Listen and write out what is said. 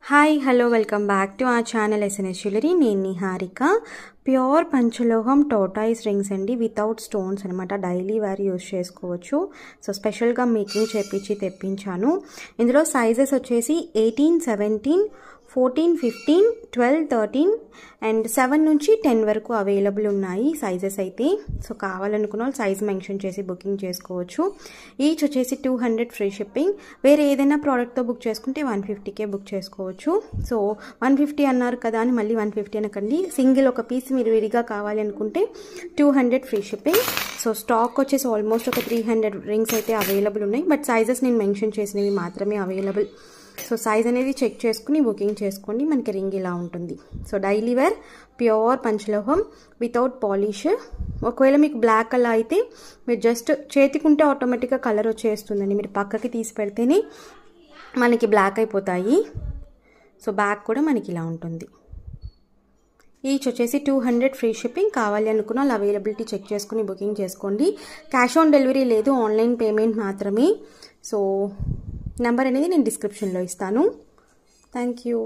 Hi hello welcome back to our channel SNS jewellery. నేను Niharika. Pure పంచలోహం tortoise rings అండి, without stones అనమాట. Daily wear use చేసుకోవచ్చు. So స్పెషల్గా making చేపించి తెప్పించాను. ఇందులో సైజెస్ వచ్చేసి 18, 17, 14, 15, 12, 13 అండ్ 7 నుంచి 10 వరకు అవైలబుల్ ఉన్నాయి సైజెస్ అయితే. సో కావాలనుకున్న వాళ్ళు సైజ్ మెన్షన్ చేసి బుకింగ్ చేసుకోవచ్చు. ఈచ్ వచ్చేసి 200 ఫ్రీ షిప్పింగ్. వేరే ఏదైనా ప్రోడక్ట్తో బుక్ చేసుకుంటే 150కే బుక్ చేసుకోవచ్చు. సో 150 అన్నారు కదా అని మళ్ళీ 150 అనకండి. సింగిల్ ఒక పీస్ మీరు విడిగా కావాలి అనుకుంటే 200 ఫ్రీ షిప్పింగ్. సో స్టాక్ వచ్చేసి ఆల్మోస్ట్ ఒక 300 రింగ్స్ అయితే అవైలబుల్ ఉన్నాయి. బట్ సైజెస్ నేను మెన్షన్ చేసినవి మాత్రమే అవైలబుల్. సో సైజ్ అనేది చెక్ చేసుకుని బుకింగ్ చేసుకోండి. మనకి రింగ్ ఇలా ఉంటుంది. సో డైలీ వేర్ ప్యూర్ పంచలోహం వితౌట్ పాలిష్. ఒకవేళ మీకు బ్లాక్ అలా అయితే మీరు జస్ట్ చేతికుంటే ఆటోమేటిక్గా కలర్ వచ్చేస్తుందండి. మీరు పక్కకి తీసి పెడితేనే మనకి బ్లాక్ అయిపోతాయి. సో బ్యాక్ కూడా మనకి ఇలా ఉంటుంది. ఈచ్ వచ్చేసి 200 ఫ్రీ షిప్పింగ్. కావాలి అనుకున్న వాళ్ళు అవైలబిలిటీ చెక్ చేసుకుని బుకింగ్ చేసుకోండి. క్యాష్ ఆన్ డెలివరీ లేదు, ఆన్లైన్ పేమెంట్ మాత్రమే. సో నెంబర్ అనేది నేను డిస్క్రిప్షన్లో ఇస్తాను. Thank you.